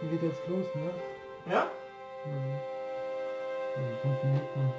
Wie geht jetzt los, ne? Ja? Mhm. Also 5 Minuten.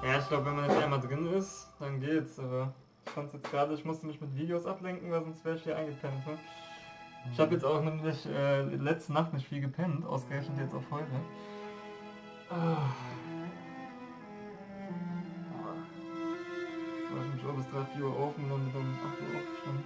Ja, ich glaube, wenn man jetzt einmal drin ist, dann geht's, aber ich fand's jetzt gerade, ich musste mich mit Videos ablenken, weil sonst wäre ich hier eingepennt. Ne? Ich habe jetzt auch nämlich letzte Nacht nicht viel gepennt, ausgerechnet jetzt auf heute. War ich nämlich auch bis 3, 4 Uhr auf und dann mit um 8 Uhr aufgestanden.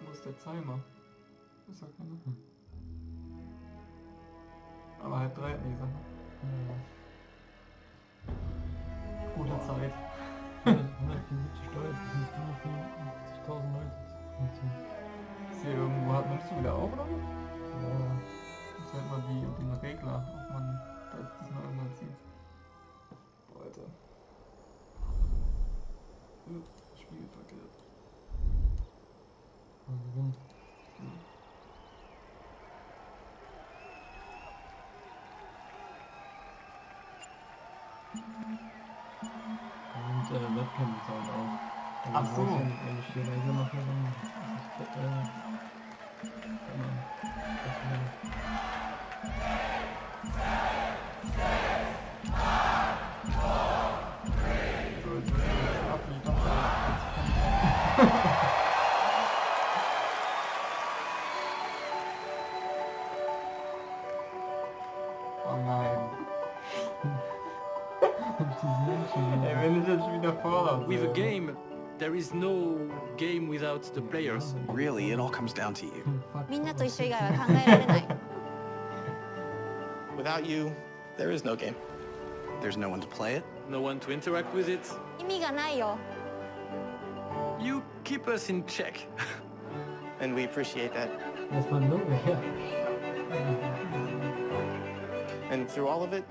Wo ist der Timer? Ist ja keiner. Aber 2:30 hat die Sache. Gute Zeit. 174 Steuern, das sind 55.000 Leute. Ist hier irgendwo, nimmst du wieder auf oder? Ja. Das ist halt mal den Regler, ob man da falls das mal irgendwann sieht. Alter. Spiegel verkehrt. Gewinnt. Und Webcam ist halt auch. Ach so. Wenn ich hier leise mache, dann So, jetzt wird es abliefern. Oh nein. Ey, wenn ich jetzt schon wieder Fallout With a sehe. game, there is no game without the players. Really, it all comes down to you. みんなと一緒以外は考えられない。 Without you, there is no game. There's no one to play it. No one to interact with it. 意味がないよ。 You keep us in check. And we appreciate that. Das war nur, ja. And through all of it,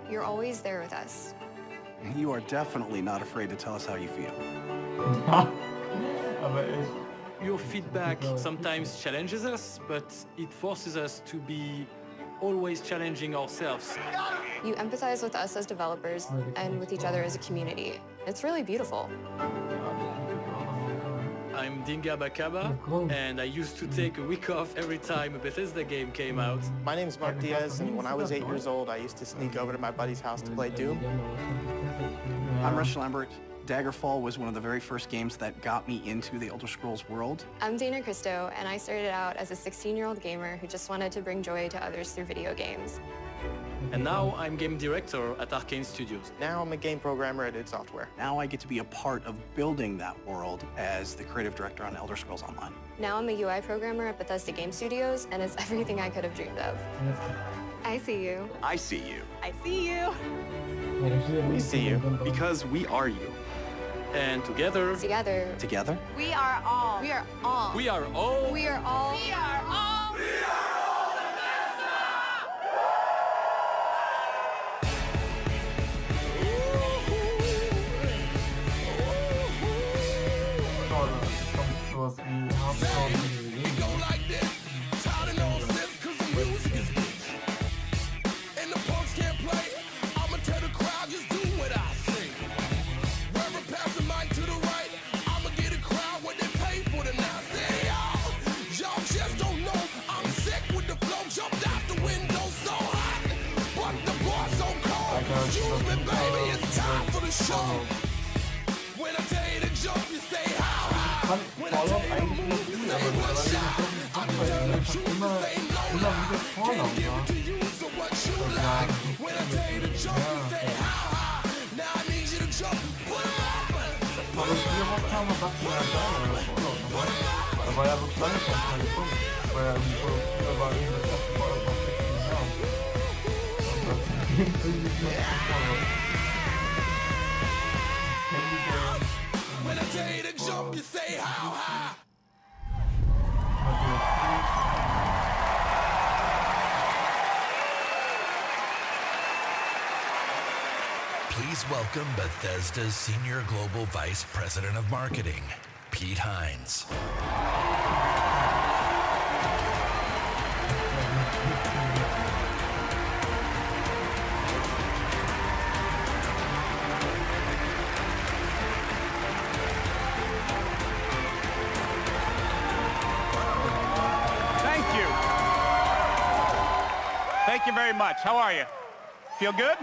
You're always there with us. You are definitely not afraid to tell us how you feel. Aber echt. Your feedback sometimes challenges us, but it forces us to be always challenging ourselves. You empathize with us as developers and with each other as a community. It's really beautiful. I'm Dinga Bakaba, and I used to take a week off every time a Bethesda game came out. my name's Mark Diaz, and when I was 8 years old, I used to sneak over to my buddy's house to play Doom. I'm Rush Lambert. Daggerfall was one of the very first games that got me into the Elder Scrolls world. I'm Dana Christo, and I started out as a 16-year-old gamer who just wanted to bring joy to others through video games. And now I'm game director at Arcane Studios. Now I'm a game programmer at id Software. Now I get to be a part of building that world as the creative director on Elder Scrolls Online. Now I'm a UI programmer at Bethesda Game Studios, and it's everything I could have dreamed of. I see you. I see you. I see you. We see you. Because we are you. And together, Together, Together? we are all. We are all. we are all... We are all. We are all. Sowas wie Hardcore. Excuse me, baby, it's time for the show. When I tell you to jump, you say how high. When I tell you to move, you say one shot. I'm just telling the truth, this ain't no lie. Can't give it to you, so what you like. When I tell you to jump, you say how high. Now I need you to jump, put 'em up. Aber früher kam man dachte ja geil, da war ja wirklich lange kein Punkt. Weil ja früher war irgendwie das erste Mal auf 16 Jahren. Und das irgendwie nicht mehr When I tell you to jump, you say how high. Please welcome Bethesda's Senior Global Vice President of Marketing, Pete Hines. Thank you very much. How are you? Feel good?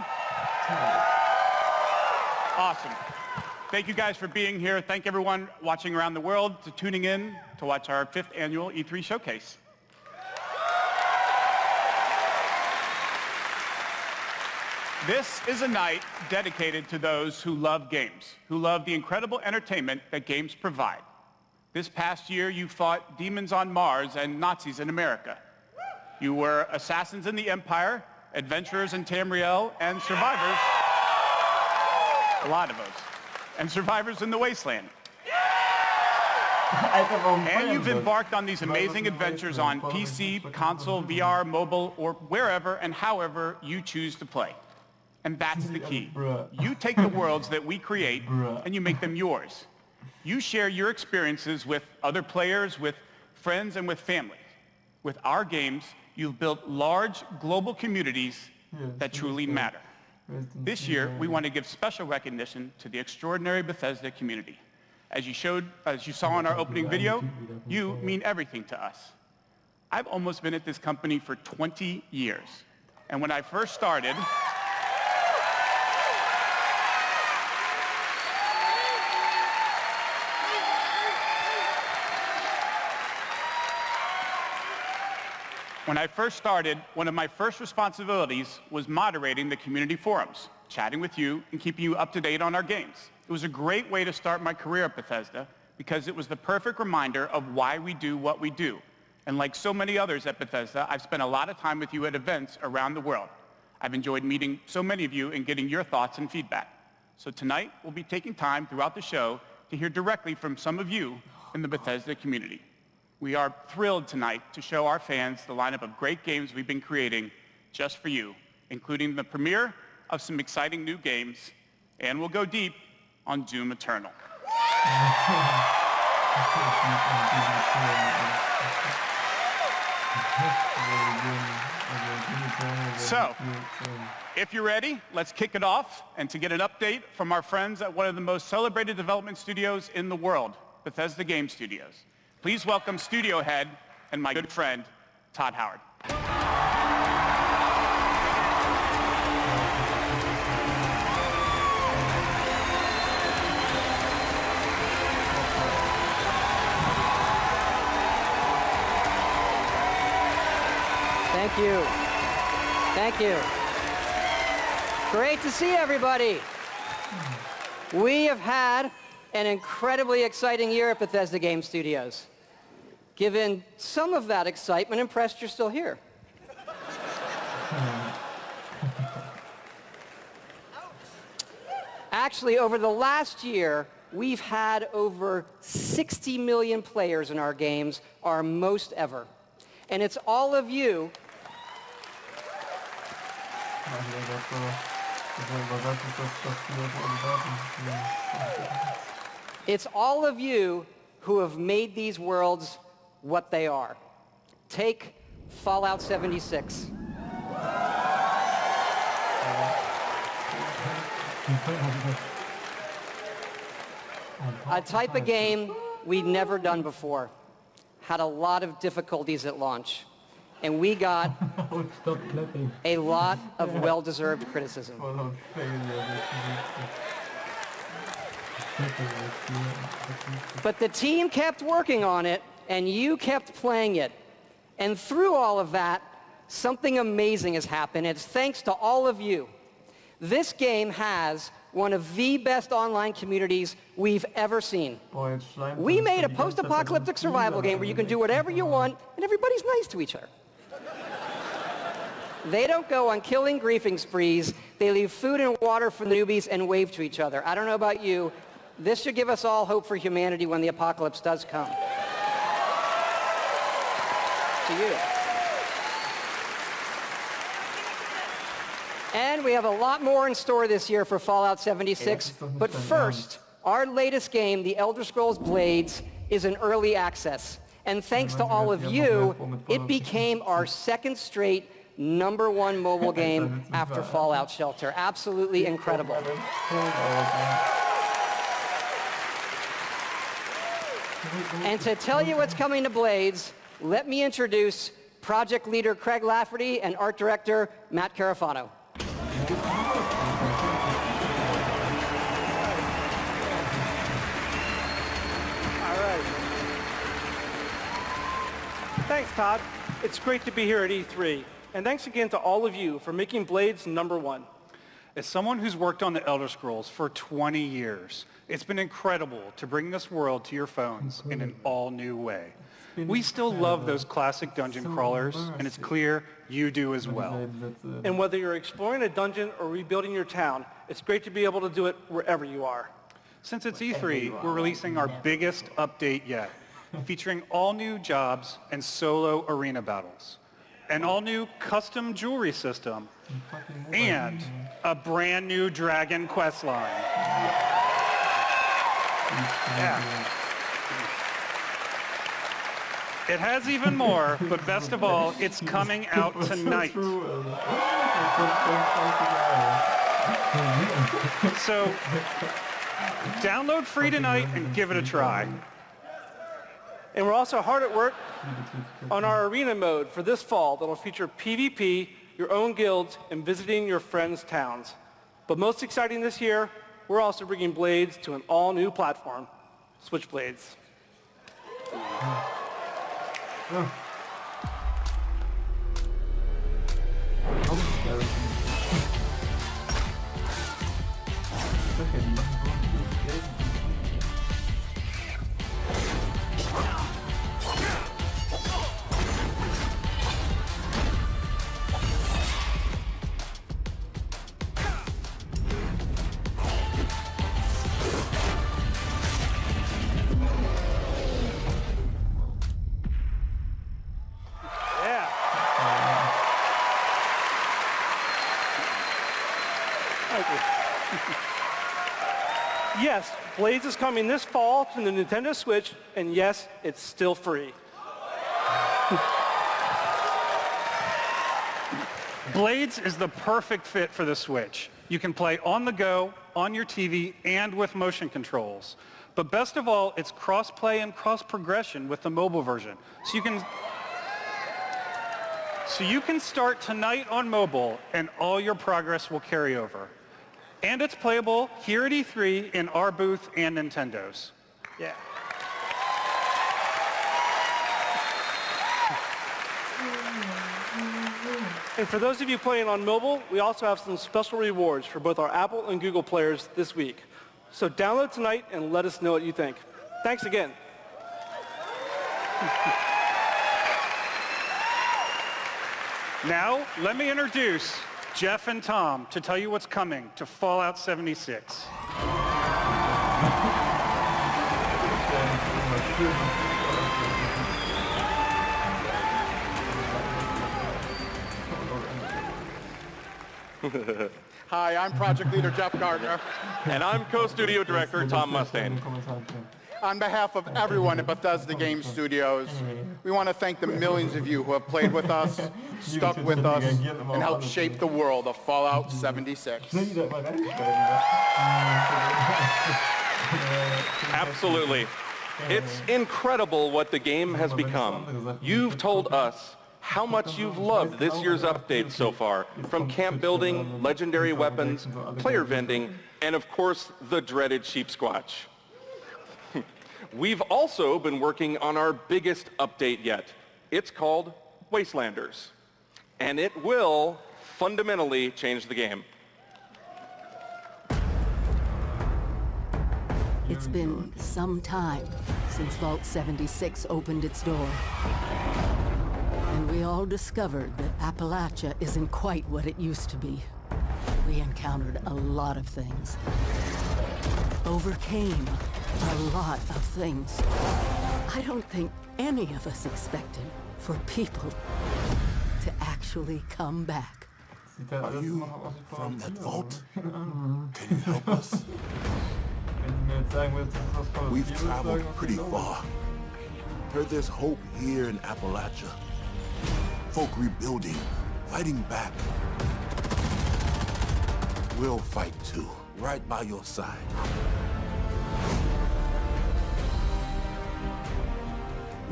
Awesome. Thank you guys for being here. Thank everyone watching around the world to tuning in to watch our 5th annual E3 showcase. This is a night dedicated to those who love games, who love the incredible entertainment that games provide. This past year, you fought demons on Mars and Nazis in America. You were assassins in the Empire, adventurers in Tamriel, and survivors, a lot of us, and survivors in the Wasteland. And you've embarked on these amazing adventures on PC, console, VR, mobile, or wherever and however you choose to play. And that's the key. You take the worlds that we create and you make them yours. You share your experiences with other players, with friends, and with family. With our games, you've built large global communities that truly matter. This year, we want to give special recognition to the extraordinary Bethesda community. As you saw in our opening video, you mean everything to us. I've almost been at this company for 20 years. And when I first started, one of my first responsibilities was moderating the community forums, chatting with you, and keeping you up to date on our games. It was a great way to start my career at Bethesda because it was the perfect reminder of why we do what we do. And like so many others at Bethesda, I've spent a lot of time with you at events around the world. I've enjoyed meeting so many of you and getting your thoughts and feedback. So tonight, we'll be taking time throughout the show to hear directly from some of you in the Bethesda community. We are thrilled tonight to show our fans the lineup of great games we've been creating just for you, including the premiere of some exciting new games, and we'll go deep on Doom Eternal. So, if you're ready, let's kick it off, and to get an update from our friends at one of the most celebrated development studios in the world, Bethesda Game Studios. Please welcome studio head and my good friend, Todd Howard. Thank you. Thank you. Great to see everybody. We have had an incredibly exciting year at Bethesda Game Studios. Given some of that excitement, impressed you're still here. Actually, over the last year, we've had over 60 million players in our games, our most ever. And it's all of you who have made these worlds what they are. Take Fallout 76. A type of game we'd never done before. Had a lot of difficulties at launch. And we got a lot of well-deserved criticism. But the team kept working on it, and you kept playing it. And through all of that, something amazing has happened. It's thanks to all of you. This game has one of the best online communities we've ever seen. We made a post-apocalyptic survival game where you can do whatever you want, and everybody's nice to each other. They don't go on killing griefing sprees. They leave food and water for the newbies and wave to each other. I don't know about you. This should give us all hope for humanity when the apocalypse does come. To you. And we have a lot more in store this year for Fallout 76. But first, our latest game, The Elder Scrolls Blades, is in early access. And thanks to all of you, it became our second straight #1 mobile game after Fallout Shelter. Absolutely incredible. And to tell you what's coming to Blades, let me introduce project leader Craig Lafferty and art director Matt Carafano. All right. Thanks, Todd. It's great to be here at E3. And thanks again to all of you for making Blades #1. As someone who's worked on the Elder Scrolls for 20 years, it's been incredible to bring this world to your phones in an all-new way. We still love those classic dungeon crawlers, and it's clear you do as well. And whether you're exploring a dungeon or rebuilding your town, it's great to be able to do it wherever you are. Since it's E3, we're releasing our biggest update yet. featuring all new jobs and solo arena battles, an all new custom jewelry system, and a brand new dragon quest line. Yeah. It has even more, but best of all, it's coming out tonight. So, download free tonight and give it a try. And we're also hard at work on our arena mode for this fall that'll feature PvP, your own guilds, and visiting your friends' towns. But most exciting this year, we're also bringing Blades to an all-new platform, Switchblades. Yes, Blades is coming this fall to the Nintendo Switch, and yes, it's still free. Blades is the perfect fit for the Switch. You can play on the go, on your TV, and with motion controls. But best of all, it's cross-play and cross-progression with the mobile version. So you can start tonight on mobile, and all your progress will carry over. And it's playable here at E3 in our booth and Nintendo's. Yeah. And for those of you playing on mobile, we also have some special rewards for both our Apple and Google players this week. So download tonight and let us know what you think. Thanks again. Now, let me introduce Jeff and Tom to tell you what's coming to Fallout 76. Hi, I'm Project Leader Jeff Gardner. And I'm Co-Studio Director Tom Mustaine. On behalf of everyone at Bethesda Game Studios, we want to thank the millions of you who have played with us, stuck with us, and helped shape the world of Fallout 76. Absolutely. It's incredible what the game has become. You've told us how much you've loved this year's update so far, from camp building, legendary weapons, player vending, and of course, the dreaded sheep squatch. We've also been working on our biggest update yet. It's called Wastelanders, and it will fundamentally change the game. It's been some time since Vault 76 opened its door. And we all discovered that Appalachia isn't quite what it used to be. We encountered a lot of things. Overcame a lot of things. I don't think any of us expected for people to actually come back. Are you from that vault? Can you help us? We've traveled pretty far. Heard there's hope here in Appalachia. Folk rebuilding, fighting back. We'll fight too, right by your side.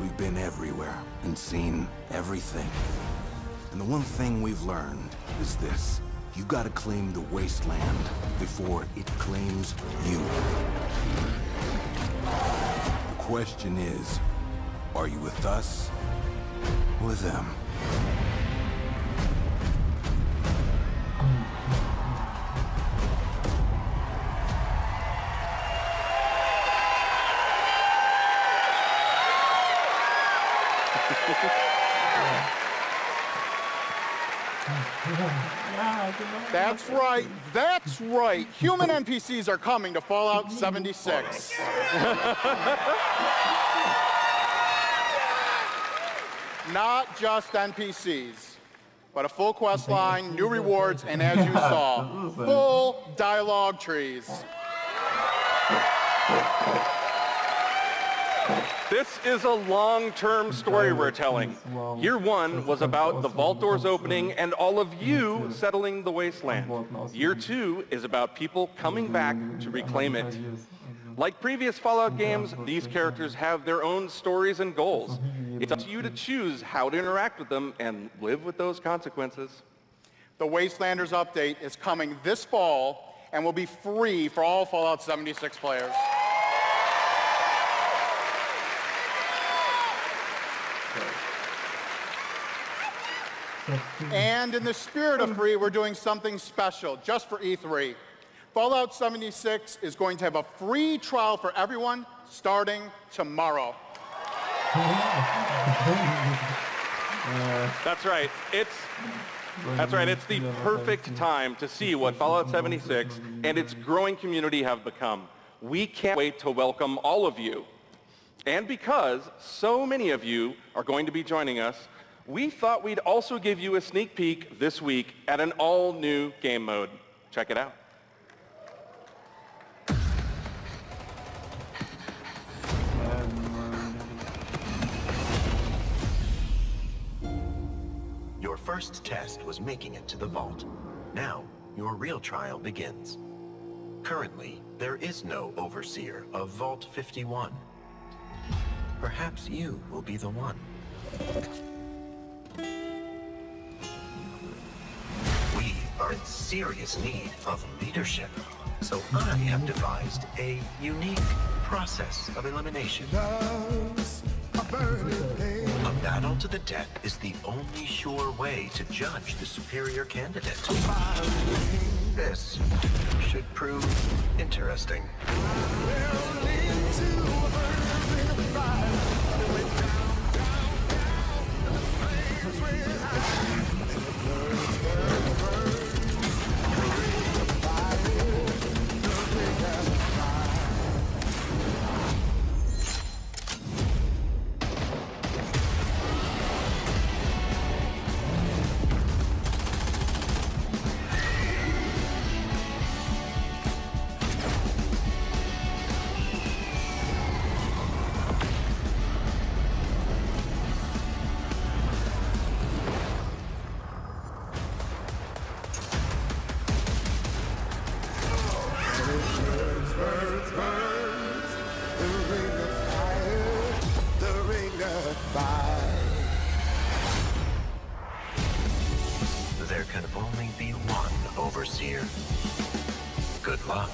We've been everywhere and seen everything. And the one thing we've learned is this. You gotta claim the wasteland before it claims you. The question is, are you with us or with them? That's right. Human NPCs are coming to Fallout 76. Not just NPCs, but a full quest line, new rewards, and as you saw, full dialogue trees. This is a long-term story we're telling. Year one was about the vault doors opening and all of you settling the wasteland. Year two is about people coming back to reclaim it. Like previous Fallout games, these characters have their own stories and goals. It's up to you to choose how to interact with them and live with those consequences. The Wastelanders update is coming this fall and will be free for all Fallout 76 players. And in the spirit of free, we're doing something special just for E3. Fallout 76 is going to have a free trial for everyone starting tomorrow. That's right. It's the perfect time to see what Fallout 76 and its growing community have become. We can't wait to welcome all of you. And because so many of you are going to be joining us, we thought we'd also give you a sneak peek this week at an all-new game mode. Check it out. Your first test was making it to the vault. Now, your real trial begins. Currently, there is no overseer of Vault 51. Perhaps you will be the one. We are in serious need of leadership, so I have devised a unique process of elimination. A battle to the death is the only sure way to judge the superior candidate. This should prove interesting. There can only be one overseer. Good luck.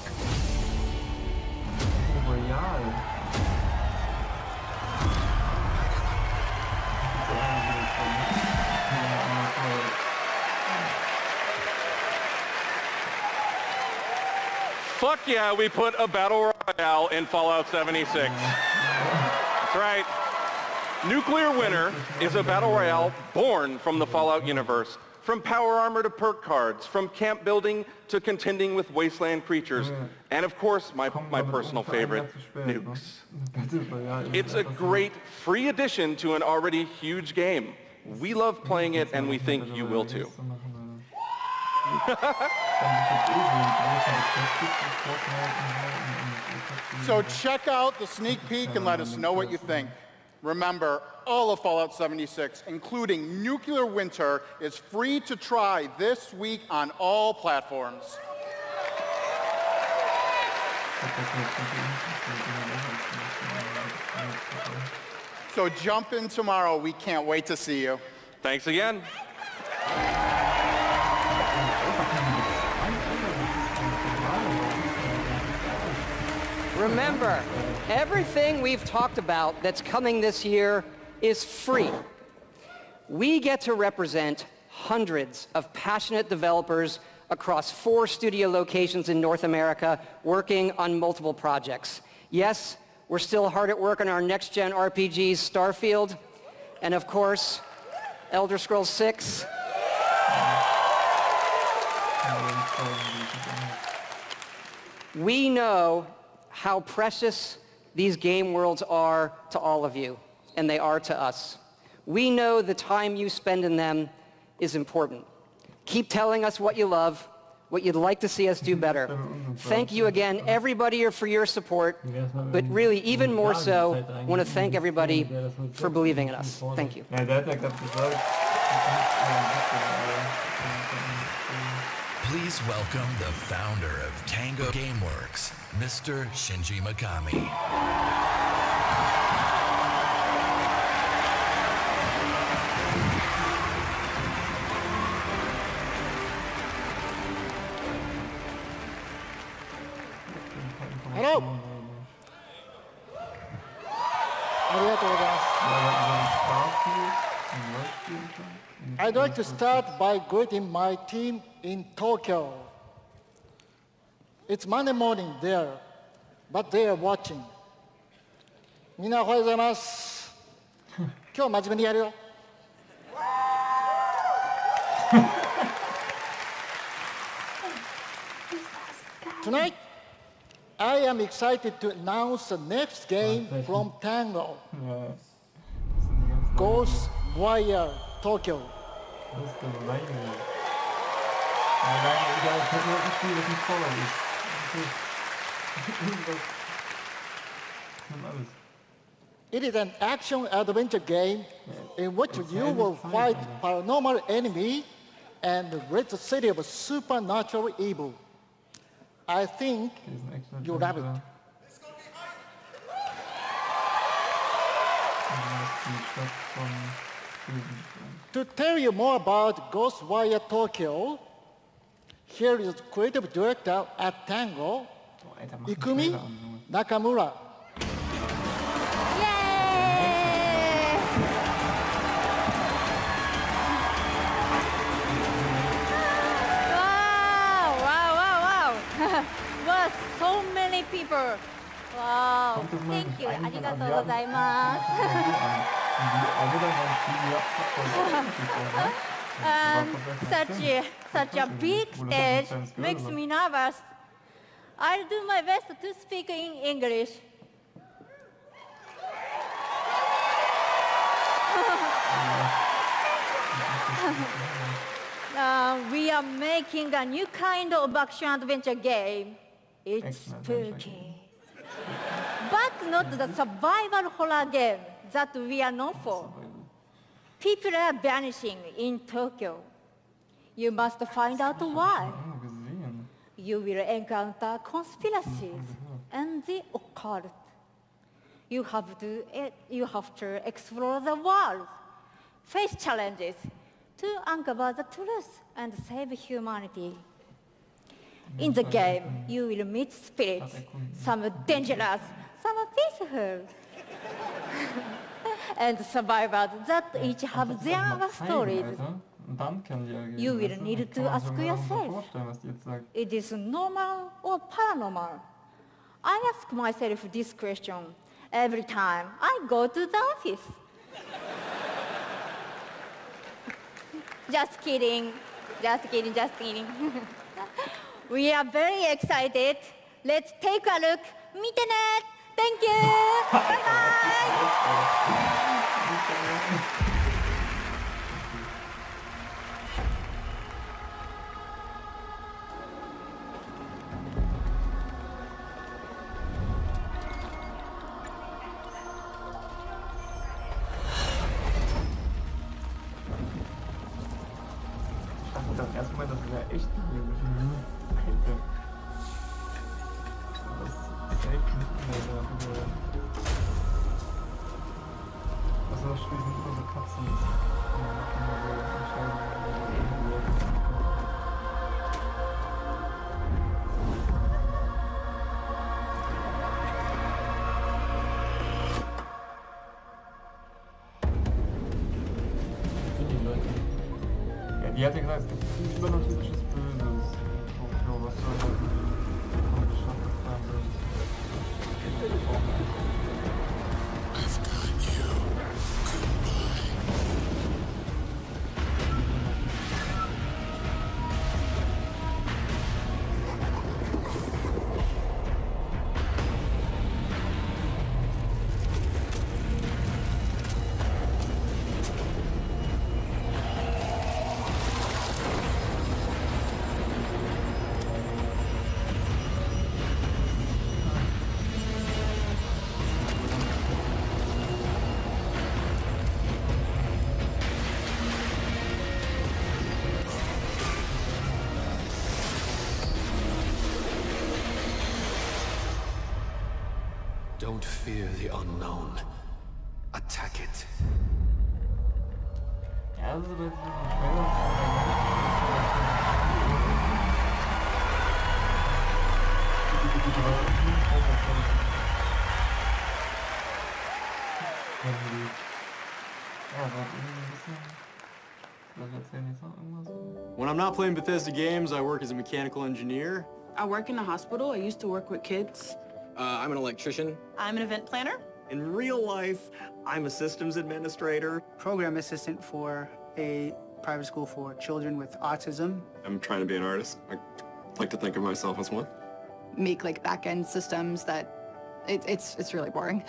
Fuck yeah, we put a battle royale in Fallout 76. That's right. Nuclear Winter is a battle royale born from the Fallout universe. From power armor to perk cards, from camp building to contending with wasteland creatures, and of course, my personal favorite, nukes. It's a great free addition to an already huge game. We love playing it, and we think you will too. So check out the sneak peek and let us know what you think. Remember, all of Fallout 76, including Nuclear Winter, is free to try this week on all platforms. So jump in tomorrow. We can't wait to see you. Thanks again. Remember, everything we've talked about that's coming this year is free. We get to represent hundreds of passionate developers across 4 studio locations in North America working on multiple projects. Yes, we're still hard at work on our next-gen RPGs, Starfield, and of course, Elder Scrolls 6. We know how precious these game worlds are to all of you, and they are to us. We know the time you spend in them is important. Keep telling us what you love, what you'd like to see us do better. Thank you again, everybody, for your support, but really, even more so, I want to thank everybody for believing in us. Thank you. Please welcome the founder of Tango Gameworks, Mr. Shinji Mikami. Hello. I'd like to start by greeting my team in Tokyo. It's Monday morning there, but they are watching. みんなおはようございます。今日真面目にやるよ。Tonight, I am excited to announce the next game from Tango. Ghostwire Tokyo. It is an action-adventure game in which you will fight paranormal enemy and rid the city of supernatural evil. I think you'll love it. To tell you more about Ghostwire Tokyo, here is creative director at Tango, Ikumi Nakamura. Wow, so many people. Wow, thank you. ありがとうございます。Such a big stage makes me nervous. I'll do my best to speak in English. We are making a new kind of action-adventure game. It's spooky. But not the survival horror game that we are known for. People are vanishing in Tokyo. You must find out why. You will encounter conspiracies and the occult. You have to explore the world, face challenges, to uncover the truth and save humanity. In the game, you will meet spirits, some dangerous, some peaceful, and survivors that each have their own stories. You will need to ask yourself, it is normal or paranormal? I ask myself this question every time I go to the office. Just kidding. We are very excited. Let's take a look. 見てね. Thank you. Bye-bye. Die hat ja gesagt, es gibt übernatürliches Böses. Tokyo, was soll das denn? Don't fear the unknown. Attack it. Ja, das ist aber jetzt ein Trailer. When I'm not playing Bethesda games, I work as a mechanical engineer. I work in a hospital. I used to work with kids. I'm an electrician. I'm an event planner. In real life, I'm a systems administrator. Program assistant for a private school for children with autism. I'm trying to be an artist. I like to think of myself as one. Make like back-end systems that it's really boring.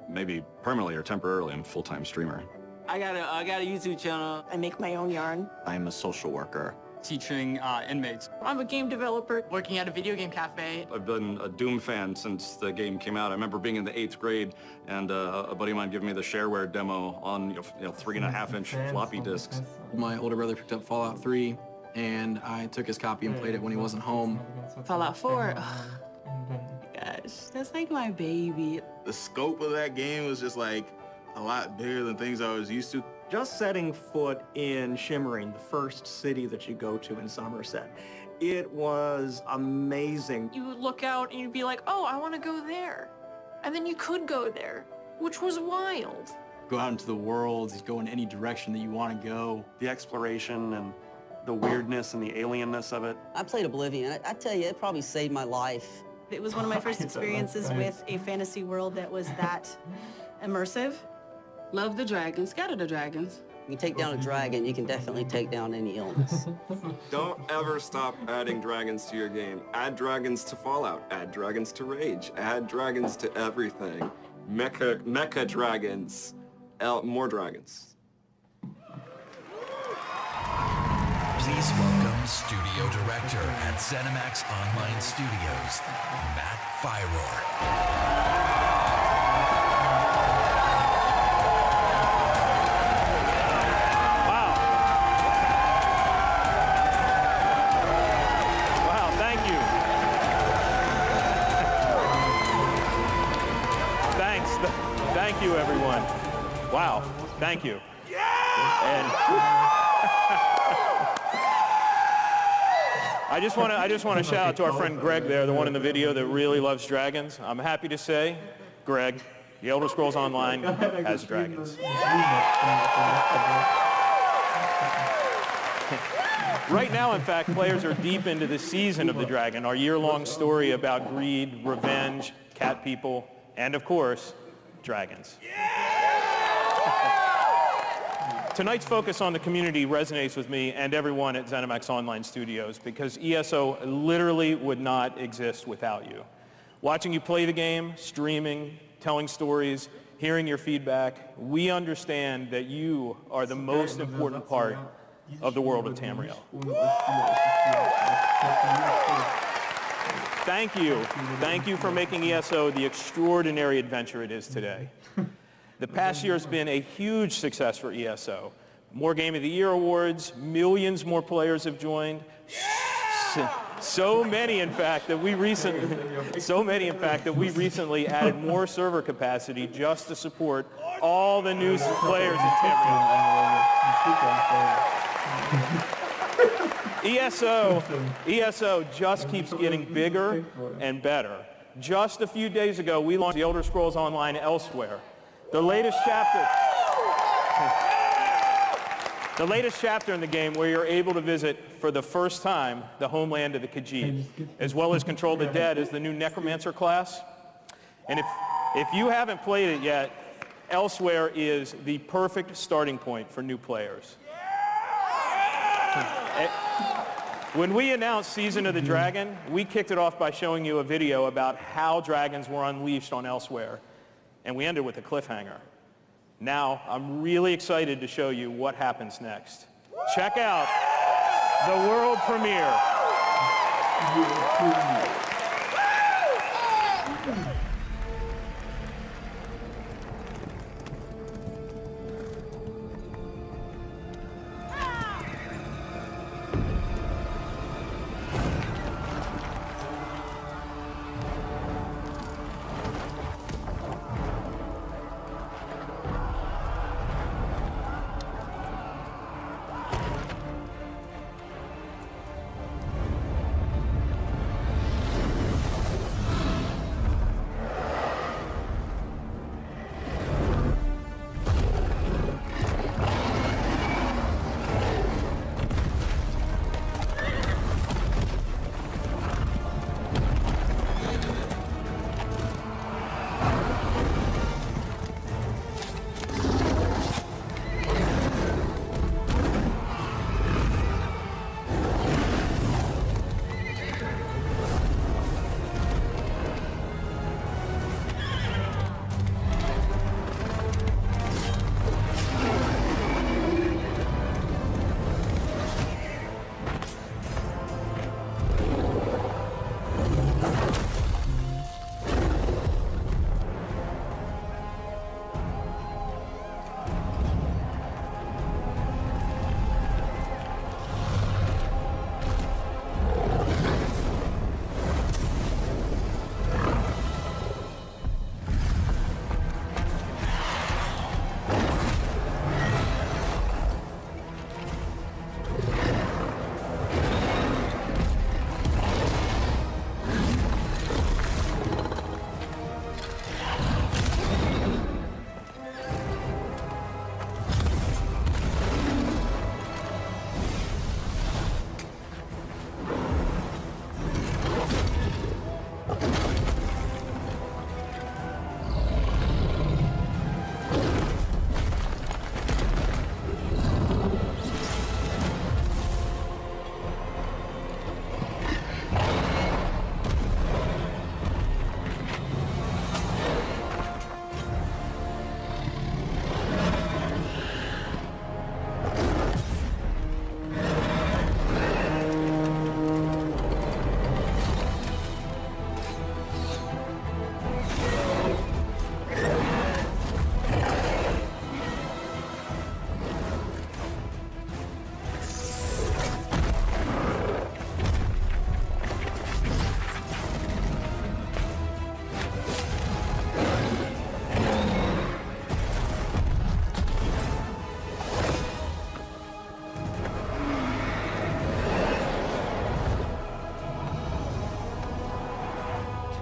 Maybe permanently or temporarily, I'm a full-time streamer. I got a YouTube channel. I make my own yarn. I'm a social worker. Teaching inmates. I'm a game developer working at a video game cafe. I've been a Doom fan since the game came out. I remember being in the 8th grade and a buddy of mine giving me the shareware demo on 3.5-inch floppy disks. My older brother picked up Fallout 3 and I took his copy and played it when he wasn't home. Fallout 4. Oh, gosh, that's like my baby. The scope of that game was just like a lot bigger than things I was used to. Just setting foot in Shimmering, the first city that you go to in Somerset, it was amazing. You would look out and you'd be like, oh, I want to go there. And then you could go there, which was wild. Go out into the world, go in any direction that you want to go. The exploration and the weirdness and the alienness of it. I played Oblivion. I tell you, it probably saved my life. It was one of my first experiences with a fantasy world that was that immersive. Love the dragons. Scatter the dragons. You take down a dragon, you can definitely take down any illness. Don't ever stop adding dragons to your game. Add dragons to Fallout. Add dragons to Rage. Add dragons to everything. Mecha dragons. More dragons. Please welcome Studio Director at ZeniMax Online Studios, Matt Firor. Thank you, everyone. Wow, thank you. And I just want to shout out to our friend Greg there, the one in the video that really loves dragons. I'm happy to say, Greg, The Elder Scrolls Online has dragons. Right now, in fact, players are deep into the season of the dragon, our year-long story about greed, revenge, cat people, and of course, dragons. Tonight's focus on the community resonates with me and everyone at ZeniMax Online Studios because ESO literally would not exist without you. Watching you play the game, streaming, telling stories, hearing your feedback, we understand that you are the most important part of the world of Tamriel. Thank you. Thank you for making ESO the extraordinary adventure it is today. The past year has been a huge success for ESO. More Game of the Year awards, millions more players have joined. So many, in fact, that we recently added more server capacity just to support all the new players in Tamriel. ESO just keeps getting bigger and better. Just a few days ago, we launched The Elder Scrolls Online Elsweyr, the latest chapter in the game where you're able to visit for the first time the homeland of the Khajiit, as well as control the dead as the new Necromancer class. And if you haven't played it yet, Elsweyr is the perfect starting point for new players. When we announced Season of the Dragon, we kicked it off by showing you a video about how dragons were unleashed on Elsweyr, and we ended with a cliffhanger. Now, I'm really excited to show you what happens next. Check out the world premiere.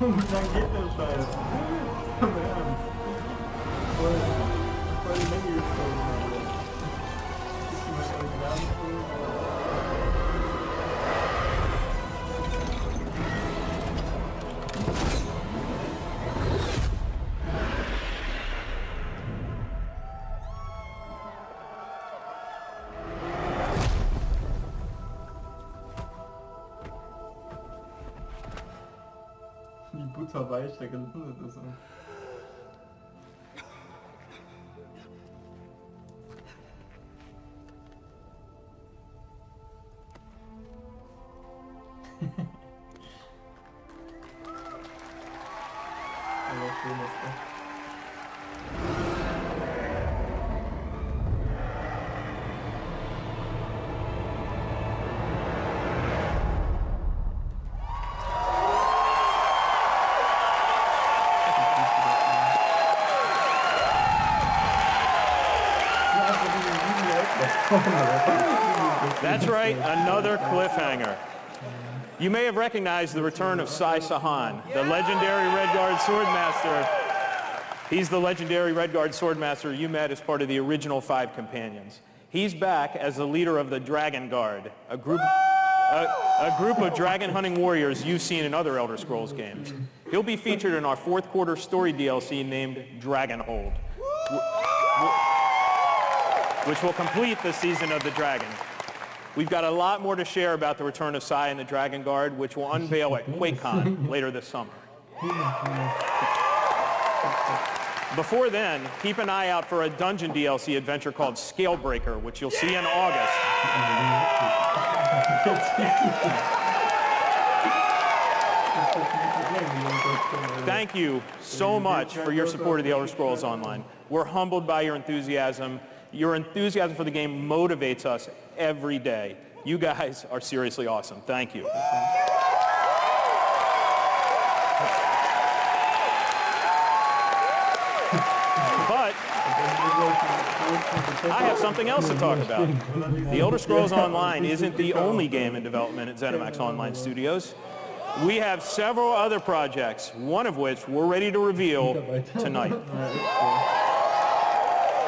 Wie lang geht der Scheiß? Komm im Ernst. Voll die Menge gezogen, Alter. Ist die mal Original gezogen, die Butterweich da gelandet ist. Aber schön ist das. That's right, another cliffhanger. You may have recognized the return of Sai Sahan, the legendary Redguard Swordmaster. He's the legendary Redguard Swordmaster you met as part of the original 5 companions. He's back as the leader of the Dragon Guard, a group of dragon hunting warriors you've seen in other Elder Scrolls games. He'll be featured in our 4th quarter story DLC named Dragonhold, which will complete the Season of the Dragon. We've got a lot more to share about the return of Sai and the Dragon Guard, which we'll unveil at QuakeCon later this summer. Before then, keep an eye out for a dungeon DLC adventure called Scalebreaker, which you'll see in August. Thank you so much for your support of the Elder Scrolls Online. We're humbled by your enthusiasm. Your enthusiasm for the game motivates us every day. You guys are seriously awesome. Thank you. But I have something else to talk about. The Elder Scrolls Online isn't the only game in development at ZeniMax Online Studios. We have several other projects, one of which we're ready to reveal tonight.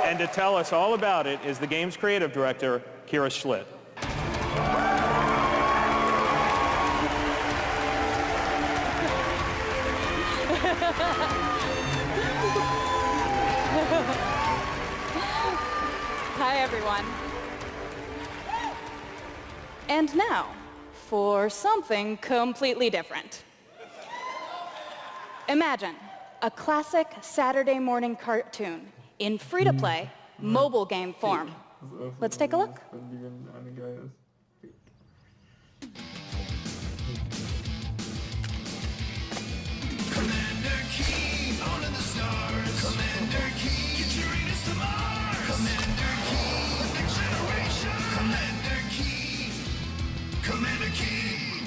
And to tell us all about it is the game's creative director, Kira Schlitt. Hi, everyone. And now, for something completely different. Imagine a classic Saturday morning cartoon in free-to-play mobile game form. Let's take a look. Commander Keen, on to the stars. Commander Keen, get your Uranus to Mars. Commander Keen, next generation. Commander Keen, Commander Keen.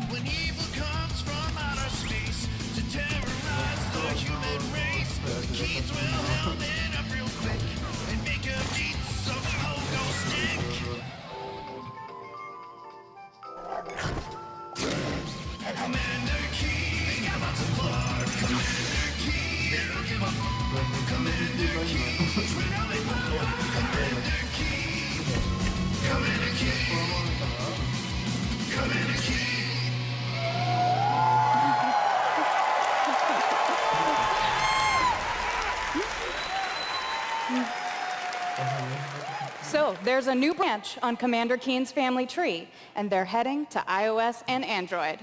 When evil comes from outer space to terrorize the human race, the Keens will help it up real quick and make a beat so the whole goes stick. Commander Keen, got lots of blood. Commander Keen, they don't give a fuck. Commander Keen, twin only power. Commander Keen, Commander Keen, Commander Keen. So, there's a new branch on Commander Keen's family tree, and they're heading to iOS and Android.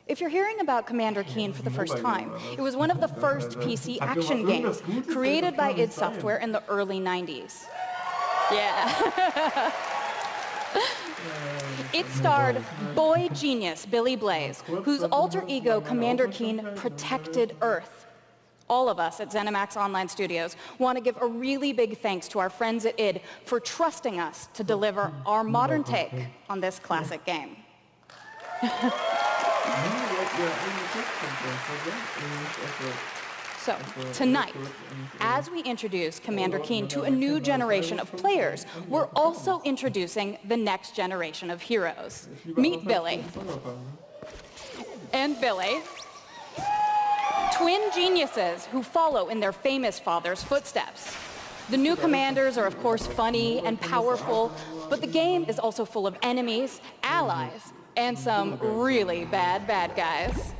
If you're hearing about Commander Keen for the first time, it was one of the first PC action games created by id Software in the early 90s. Yeah. It starred boy genius Billy Blaze, whose alter ego Commander Keen protected Earth. All of us at ZeniMax Online Studios want to give a really big thanks to our friends at id for trusting us to deliver our modern take on this classic game. So, tonight, as we introduce Commander Keen to a new generation of players, we're also introducing the next generation of heroes. Meet Billy. And Billy. twin geniuses who follow in their famous father's footsteps. The new commanders are of course funny and powerful, but the game is also full of enemies, allies, and some really bad guys.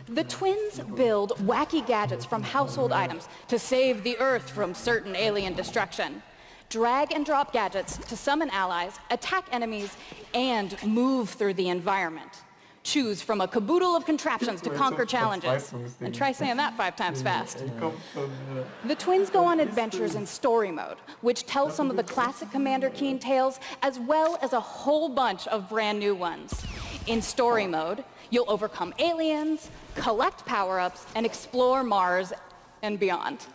The twins build wacky gadgets from household items to save the Earth from certain alien destruction. Drag and drop gadgets to summon allies, attack enemies, and move through the environment. Choose from a caboodle of contraptions to conquer challenges. And try saying that 5 times fast. The twins go on adventures in story mode, which tells some of the classic Commander Keen tales, as well as a whole bunch of brand new ones. In story mode, you'll overcome aliens, collect power-ups, and explore Mars and beyond.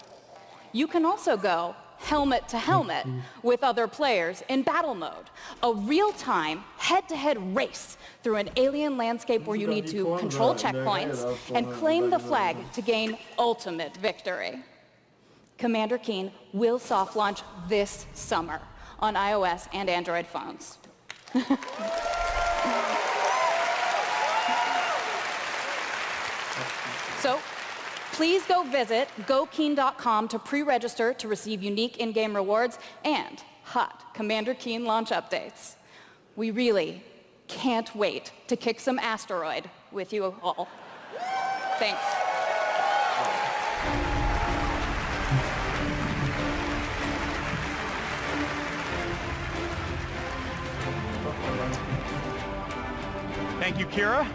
You can also go helmet to helmet with other players in battle mode, a real-time, head-to-head race through an alien landscape where you need to control checkpoints and claim the flag to gain ultimate victory. Commander Keen will soft launch this summer on iOS and Android phones. So, please go visit gokeen.com to pre-register to receive unique in-game rewards and hot Commander Keen launch updates. We really can't wait to kick some asteroid with you all. Thanks. Thank you, Kira.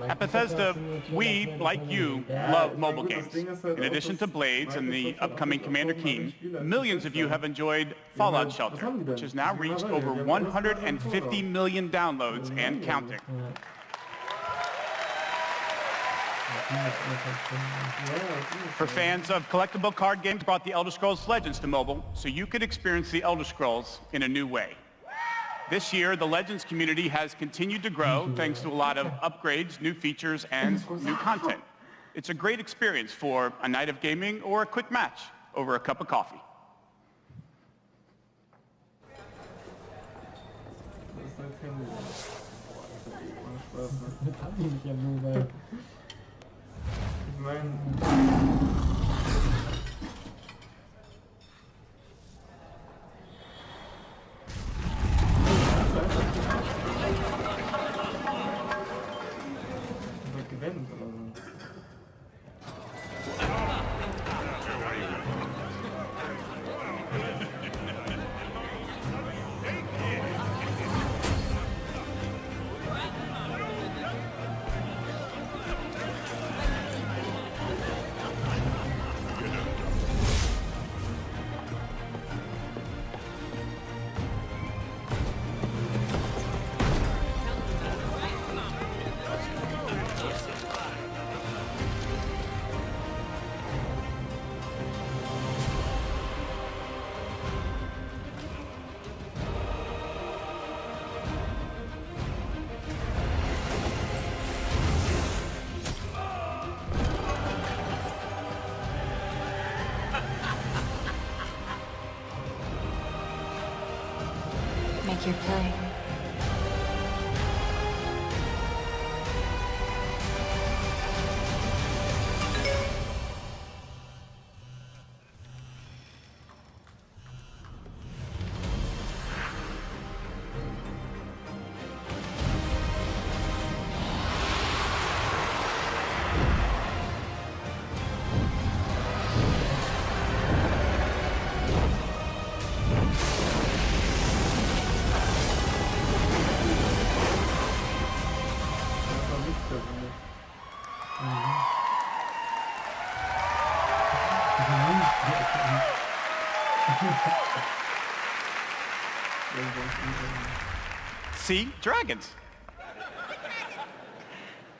At Bethesda, we, like you, love mobile games. In addition to Blades and the upcoming Commander Keen, millions of you have enjoyed Fallout Shelter, which has now reached over 150 million downloads and counting. For fans of collectible card games, brought the Elder Scrolls Legends to mobile, so you could experience the Elder Scrolls in a new way. This year, the Legends community has continued to grow thanks to a lot of upgrades, new features, and new content. It's a great experience for a night of gaming or a quick match over a cup of coffee. Make your play. See? Dragons.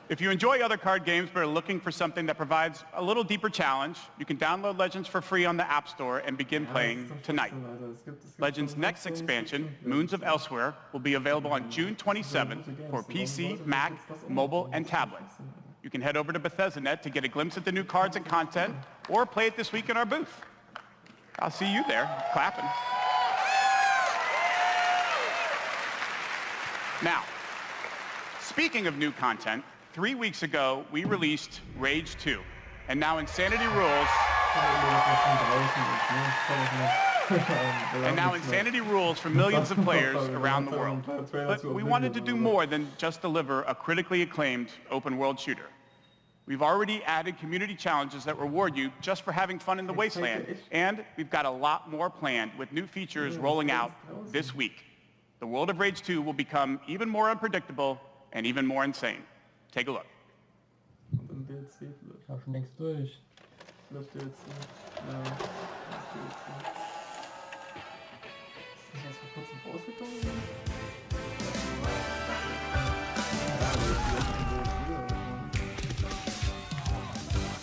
If you enjoy other card games but are looking for something that provides a little deeper challenge, you can download Legends for free on the App Store and begin playing tonight. Legends' next expansion, Moons of Elsweyr, will be available on June 27th for PC, Mac, mobile, and tablet. You can head over to Bethesda.net to get a glimpse at the new cards and content, or play it this week in our booth. I'll see you there, clapping. Now, speaking of new content, 3 weeks ago, we released Rage 2, and now Insanity Rules. And now Insanity rules for millions of players around the world. But we wanted to do more than just deliver a critically acclaimed open-world shooter. We've already added community challenges that reward you just for having fun in the wasteland, and we've got a lot more planned with new features rolling out this week. The world of Rage 2 will become even more unpredictable and even more insane. Take a look.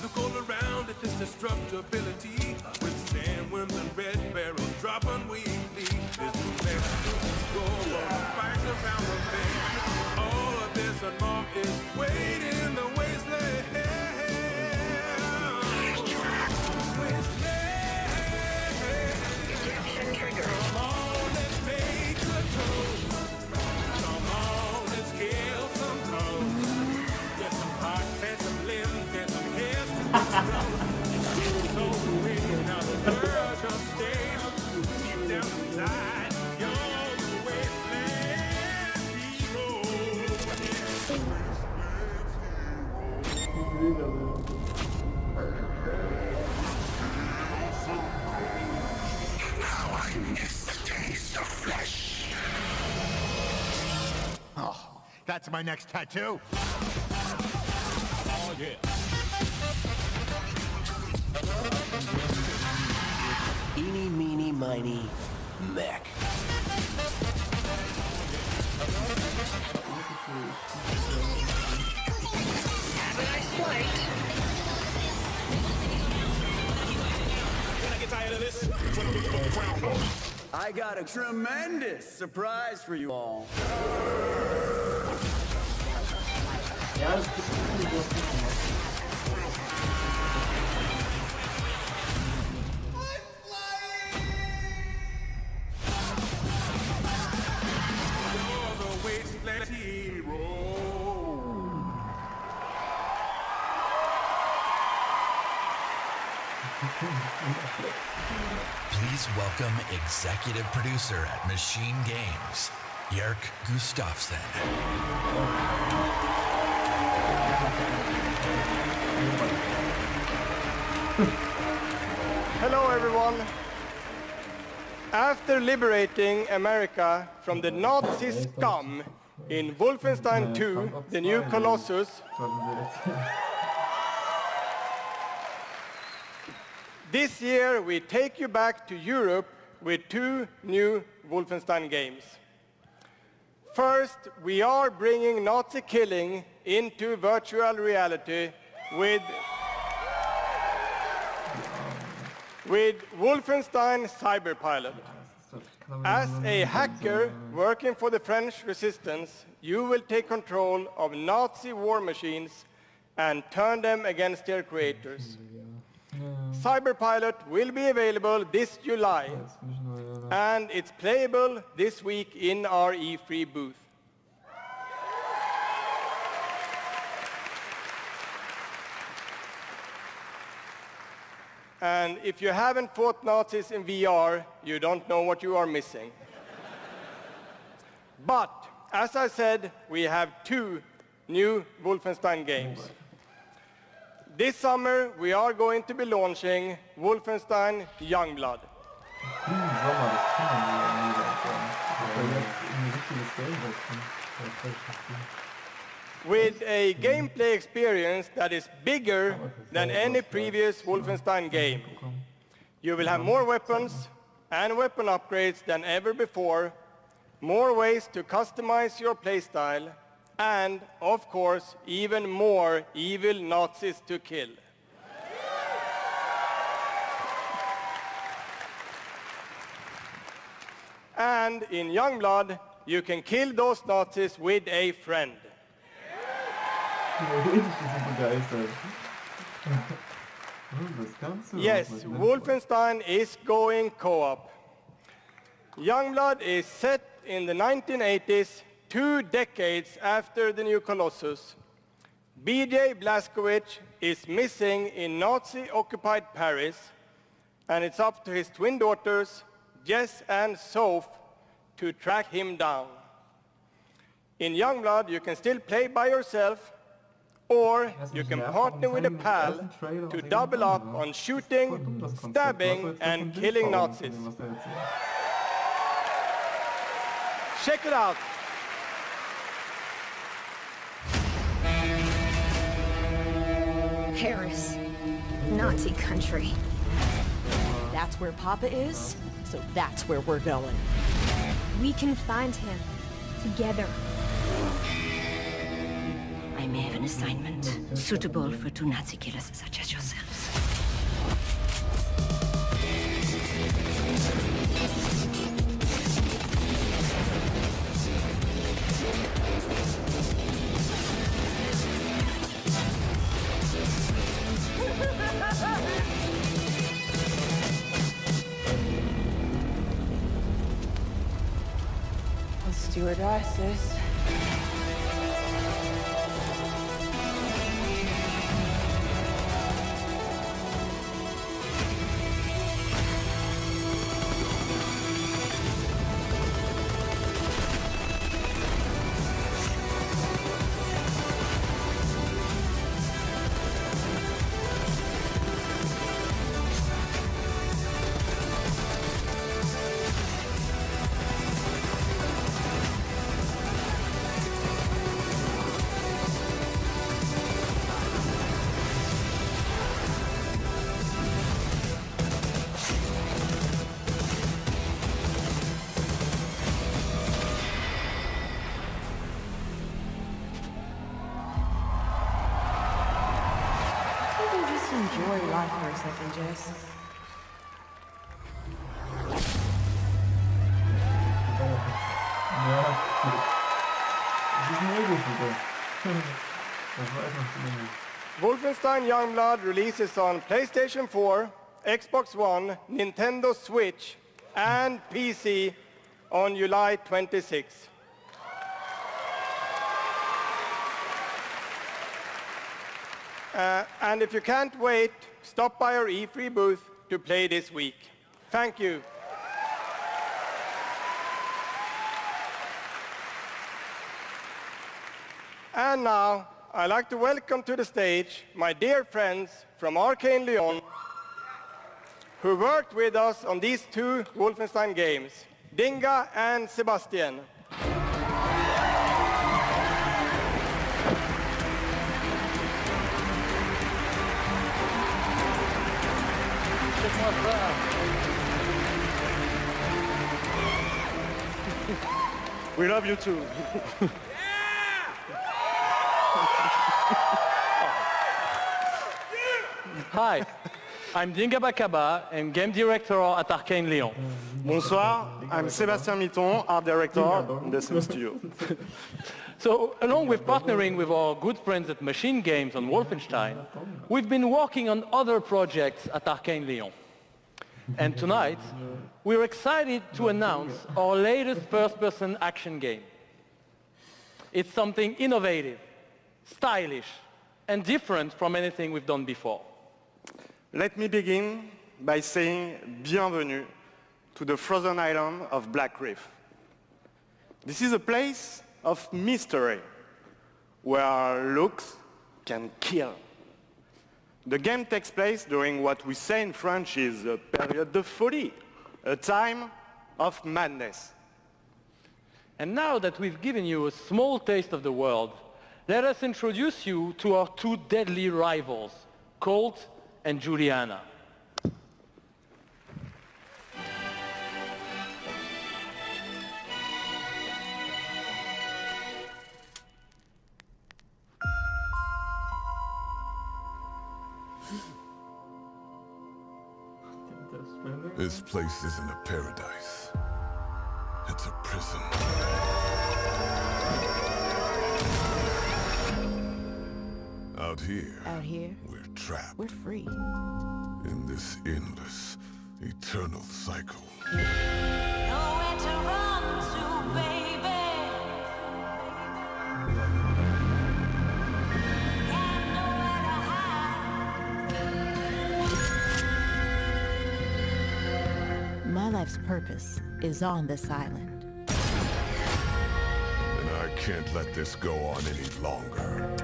Look all around at this destructibility. With sandworms and red barrels dropping weekly. There's no left to score. Fight around the bend. All of this and more is waiting in the wasteland. Come on, let's make a toast. Come on, let's kill some toes. Get some hearts and some limbs and some hairs to be strung. So real, now the world just stays. Deep down inside, you're the wasteland hero. How I miss the taste of flesh. Oh, that's my next tattoo. Oh, yeah. Eeny, meeny, miny, mech. Have a nice flight. Can I get tired of this? I got a tremendous surprise for you all. You're the wasteland hero. Please welcome executive producer at Machine Games, Jörg Gustafsson. Hello, everyone. After liberating America from the Nazi scum in Wolfenstein 2, The New Colossus, this year we take you back to Europe with 2 new Wolfenstein games. First, we are bringing Nazi killing into virtual reality with Wolfenstein Cyberpilot. As a hacker working for the French resistance, you will take control of Nazi war machines and turn them against their creators. Cyberpilot will be available this July, and it's playable this week in our E3 booth. And if you haven't fought Nazis in VR, you don't know what you are missing. But, as I said, we have 2 new Wolfenstein games. This summer, we are going to be launching Wolfenstein Youngblood. With a gameplay experience that is bigger than any previous Wolfenstein game. You will have more weapons and weapon upgrades than ever before, more ways to customize your playstyle, and, of course, even more evil Nazis to kill. And in Youngblood, you can kill those Nazis with a friend. Yes, Wolfenstein is going co-op. Youngblood is set in the 1980s, 2 decades after the new Colossus. BJ Blazkowicz is missing in Nazi-occupied Paris, and it's up to his twin daughters, Jess and Soph, to track him down. In Youngblood, you can still play by yourself, or you can partner with a pal to double up on shooting, stabbing, and killing Nazis. Check it out. Paris. Nazi country. That's where Papa is, so that's where we're going. We can find him. Together. I may have an assignment suitable for two Nazi killers such as yourselves. Stewardesses. Enjoy life for a second, Jess. Wolfenstein Youngblood releases on PlayStation 4, Xbox One, Nintendo Switch, and PC on July 26. And if you can't wait, stop by our E3 booth to play this week. Thank you. And now, I'd like to welcome to the stage my dear friends from Arcane Lyon, who worked with us on these two Wolfenstein games, Dinga and Sebastian. We love you too. Hi, I'm Dinga Bakaba and game director at Arcane Lyon. Bonsoir, I'm Sébastien Mitton, art director in the same studio. So, along with partnering with our good friends at Machine Games on Wolfenstein, we've been working on other projects at Arcane Lyon. And tonight, we're excited to announce our latest first-person action game. It's something innovative, stylish, and different from anything we've done before. Let me begin by saying bienvenue to the frozen island of Black Reef. This is a place of mystery, where looks can kill. The game takes place during what we say in French is a période de folie, a time of madness. And now that we've given you a small taste of the world, let us introduce you to our two deadly rivals, Colt and Juliana. This place isn't a paradise. It's a prison. Out here, we're trapped. We're free. In this endless, eternal cycle. Nowhere to run to, baby. life's purpose is on this island. And I can't let this go on any longer.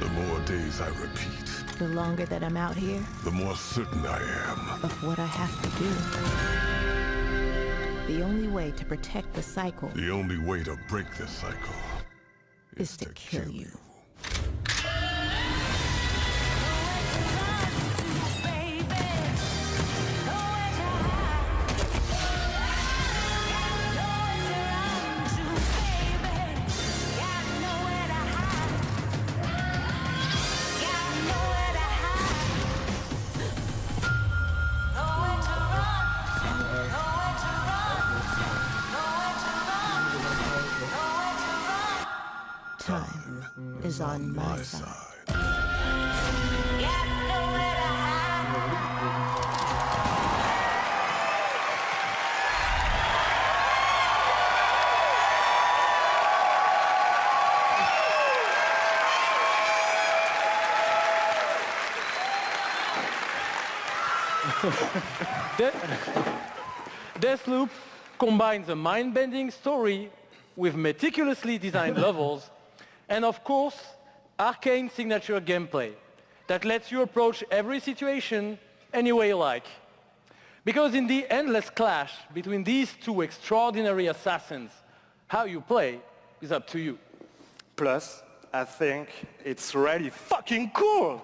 The more days I repeat, The longer that I'm out here, the more certain I am. of what I have to do. The only way to protect the cycle The only way to break this cycle is to kill you. Time is on my side. Deathloop combines a mind-bending story with meticulously designed levels and, of course, arcane signature gameplay that lets you approach every situation any way you like. Because in the endless clash between these two extraordinary assassins, how you play is up to you. Plus, I think it's really fucking cool.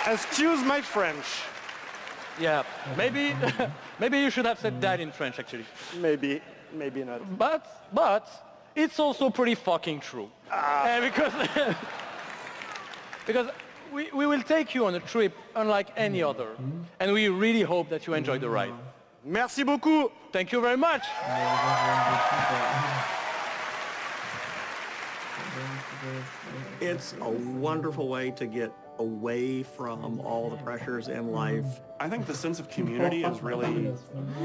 Excuse my French. Yeah, maybe maybe you should have said that in French, actually. Maybe not. But it's also pretty fucking true. Because we will take you on a trip unlike any other, and we really hope that you enjoy the ride. Merci beaucoup. Thank you very much. It's a wonderful way to get away from all the pressures in life. I think the sense of community has really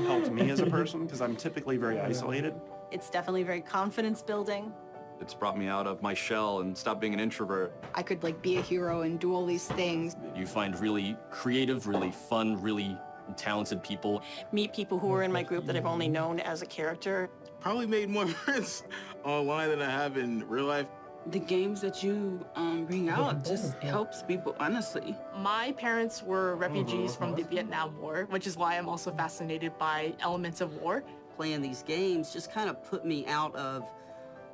helped me as a person because I'm typically very isolated. It's definitely very confidence building. It's brought me out of my shell and stopped being an introvert. I could like be a hero and do all these things. You find really creative, really fun, really talented people. Meet people who are in my group that I've only known as a character. Probably made more friends online than I have in real life. The games that you bring out just helps people, honestly. My parents were refugees from the Vietnam War, which is why I'm also fascinated by elements of war. Playing these games just kind of put me out of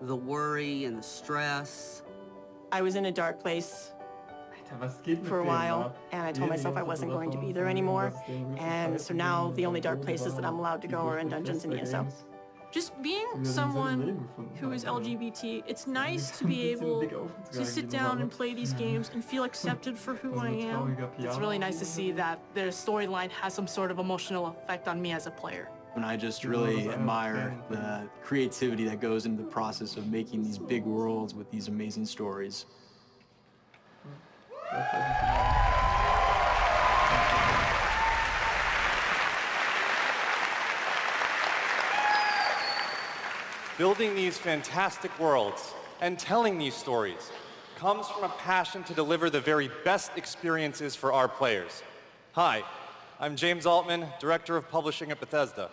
the worry and the stress. I was in a dark place for a while, and I told myself I wasn't going to be there anymore. And so now the only dark places that I'm allowed to go are in dungeons and ESO. Just being someone who is LGBT, it's nice to be able to sit down and play these games and feel accepted for who I am. It's really nice to see that their storyline has some sort of emotional effect on me as a player. And I just really admire the creativity that goes into the process of making these big worlds with these amazing stories. Building these fantastic worlds and telling these stories comes from a passion to deliver the very best experiences for our players. Hi, I'm James Altman, Director of Publishing at Bethesda.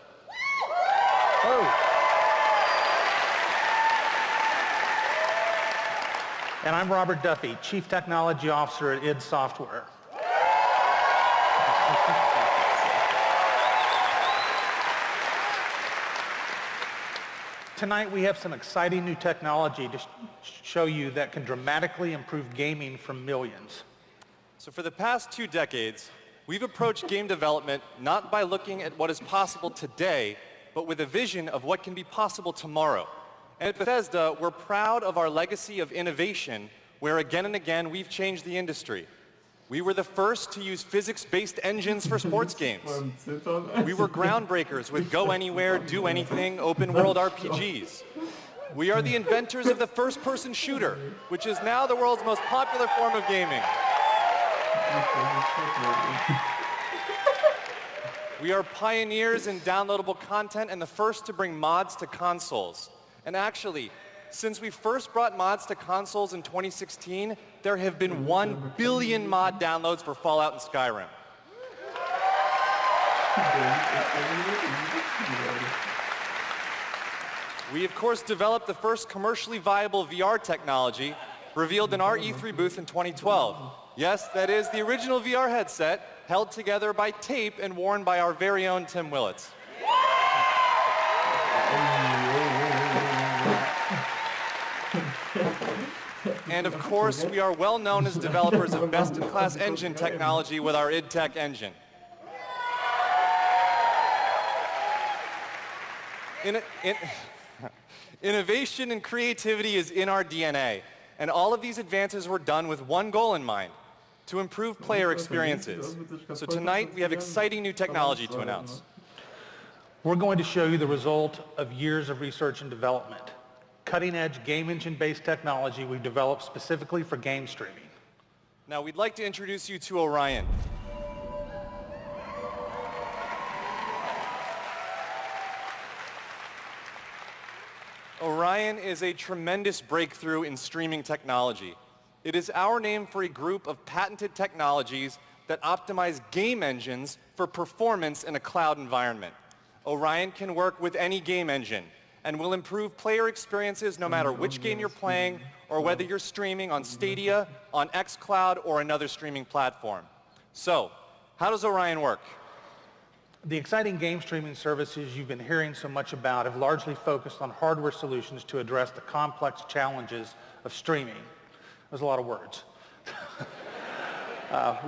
And I'm Robert Duffy, Chief Technology Officer at id Software. Tonight we have some exciting new technology to show you that can dramatically improve gaming for millions. So for the past 2 decades, we've approached game development not by looking at what is possible today, but with a vision of what can be possible tomorrow. And at Bethesda, we're proud of our legacy of innovation, where again and again we've changed the industry. We were the first to use physics-based engines for sports games. We were groundbreakers with go anywhere, do anything, open world RPGs. We are the inventors of the first-person shooter, which is now the world's most popular form of gaming. We are pioneers in downloadable content and the first to bring mods to consoles. And actually, since we first brought mods to consoles in 2016, there have been 1 billion mod downloads for Fallout and Skyrim. We, of course, developed the first commercially viable VR technology revealed in our E3 booth in 2012. Yes, that is the original VR headset, held together by tape and worn by our very own Tim Willits. And of course, we are well known as developers of best-in-class engine technology with our id Tech engine. Innovation and creativity is in our DNA, and all of these advances were done with one goal in mind: to improve player experiences. So tonight, we have exciting new technology to announce. We're going to show you the result of years of research and development. Cutting-edge game engine-based technology we've developed specifically for game streaming. Now, we'd like to introduce you to Orion. Orion is a tremendous breakthrough in streaming technology. It is our name for a group of patented technologies that optimize game engines for performance in a cloud environment. Orion can work with any game engine and will improve player experiences no matter which game you're playing or whether you're streaming on Stadia, on xCloud, or another streaming platform. So, how does Orion work? The exciting game streaming services you've been hearing so much about have largely focused on hardware solutions to address the complex challenges of streaming. There's a lot of words.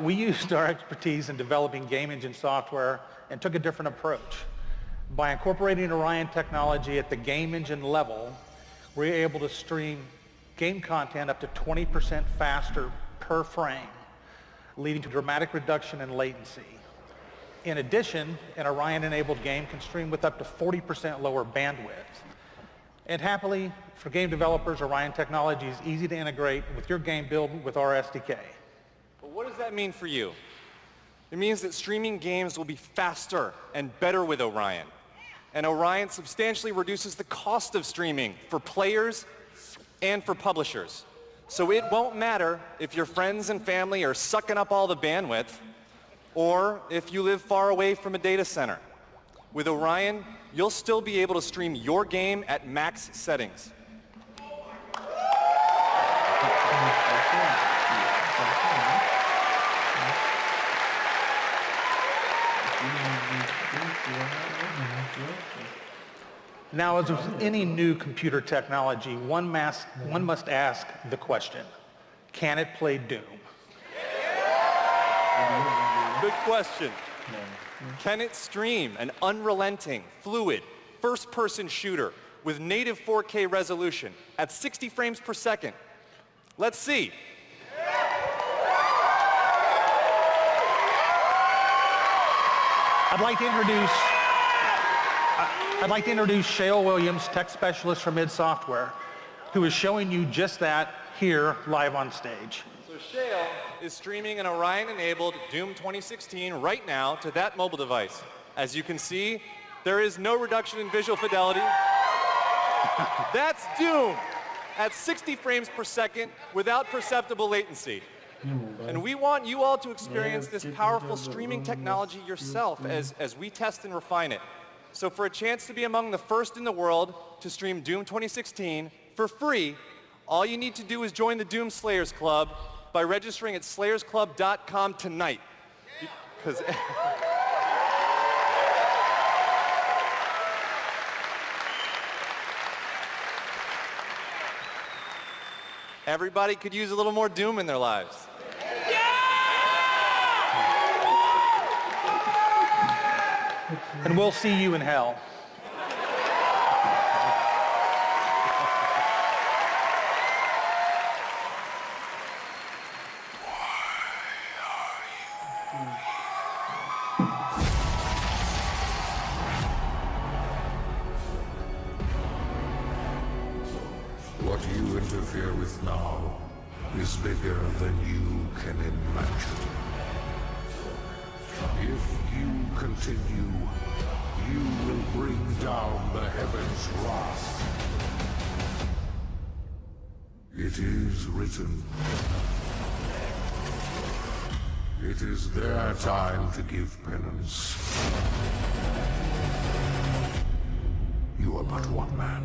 We used our expertise in developing game engine software and took a different approach. By incorporating Orion technology at the game engine level, we're able to stream game content up to 20% faster per frame, leading to dramatic reduction in latency. In addition, an Orion-enabled game can stream with up to 40% lower bandwidth. And happily, for game developers, Orion technology is easy to integrate with your game build with our SDK. But what does that mean for you? It means that streaming games will be faster and better with Orion. And Orion substantially reduces the cost of streaming for players and for publishers. So it won't matter if your friends and family are sucking up all the bandwidth, or if you live far away from a data center. With Orion, you'll still be able to stream your game at max settings. Now, as with any new computer technology, one must ask the question, can it play Doom? Good question. Can it stream an unrelenting, fluid, first-person shooter with native 4K resolution at 60 frames per second? Let's see. I'd like to introduce Shale Williams, tech specialist from id Software, who is showing you just that here live on stage. So Shale is streaming an Orion-enabled Doom 2016 right now to that mobile device. As you can see, there is no reduction in visual fidelity. That's Doom at 60 frames per second without perceptible latency. And we want you all to experience this powerful streaming technology yourself as we test and refine it. So for a chance to be among the first in the world to stream Doom 2016 for free, all you need to do is join the Doom Slayers Club by registering at slayersclub.com tonight. Because everybody could use a little more Doom in their lives. And we'll see you in hell. What you interfere with now is bigger than you can imagine. If you continue, you will bring down the heavens' wrath. It is written. It is their time to give penance. You are but one man.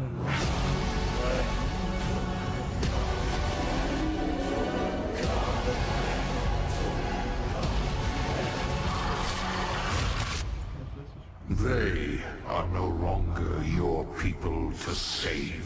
They are no longer your people to save.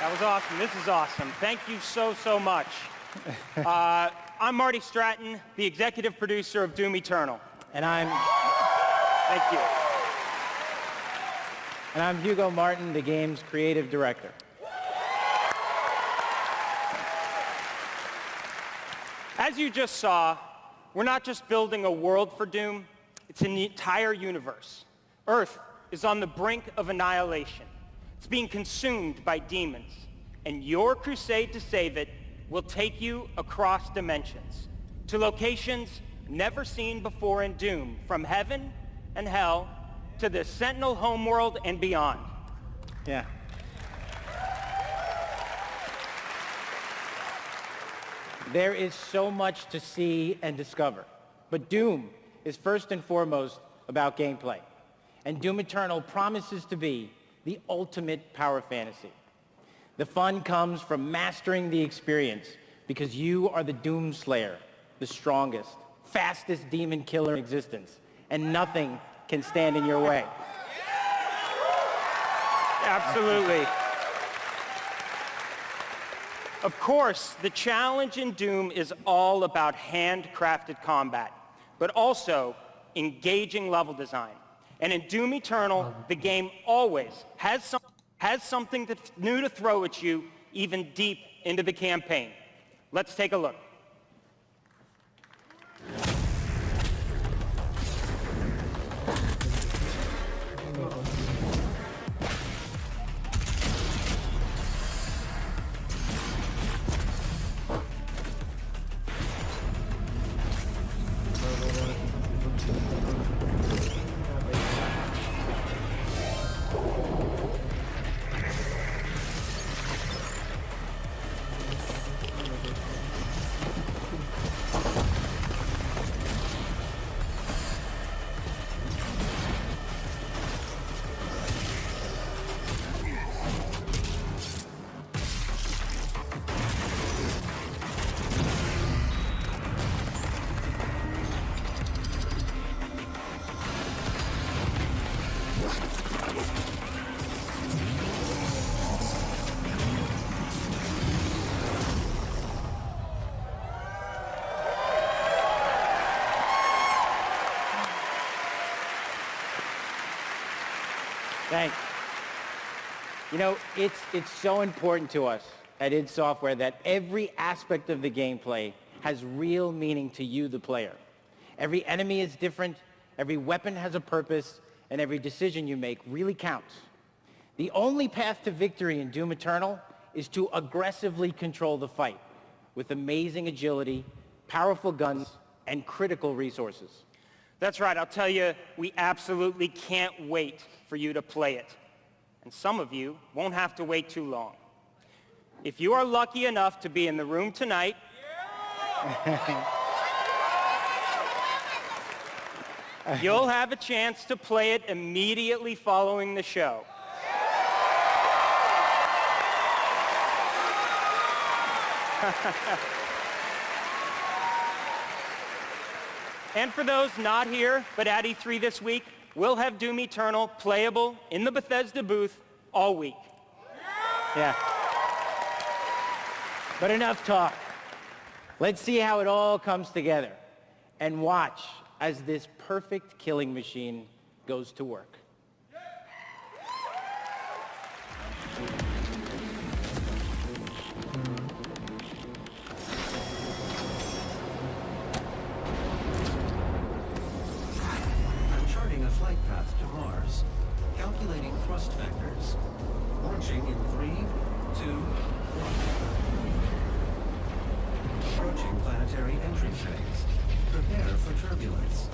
That was awesome. This is awesome. Thank you so much. I'm Marty Stratton, the executive producer of Doom Eternal. And I'm... Thank you. And I'm Hugo Martin, the game's creative director. As you just saw, we're not just building a world for Doom, it's an entire universe. Earth is on the brink of annihilation. It's being consumed by demons. And your crusade to save it will take you across dimensions, to locations never seen before in Doom, from heaven and hell to the Sentinel homeworld and beyond. Yeah. There is so much to see and discover, but Doom is first and foremost about gameplay. And Doom Eternal promises to be the ultimate power fantasy. The fun comes from mastering the experience because you are the Doom Slayer, the strongest, fastest demon killer in existence, and nothing can stand in your way. Absolutely. Of course, the challenge in Doom is all about handcrafted combat, but also engaging level design. And in Doom Eternal, the game always has something that's new to throw at you, even deep into the campaign. Let's take a look. Thanks. You know, it's so important to us at id Software that every aspect of the gameplay has real meaning to you, the player. Every enemy is different, every weapon has a purpose, and every decision you make really counts. The only path to victory in Doom Eternal is to aggressively control the fight with amazing agility, powerful guns, and critical resources. That's right, I'll tell you, we absolutely can't wait for you to play it. And some of you won't have to wait too long. If you are lucky enough to be in the room tonight, you'll have a chance to play it immediately following the show. And for those not here, but at E3 this week, we'll have Doom Eternal playable in the Bethesda booth all week. Yeah. But enough talk. Let's see how it all comes together and watch as this perfect killing machine goes to work. Charting a flight path to Mars. Calculating thrust vectors. Launching in 3, 2, 1. Approaching planetary entry phase. Prepare for turbulence.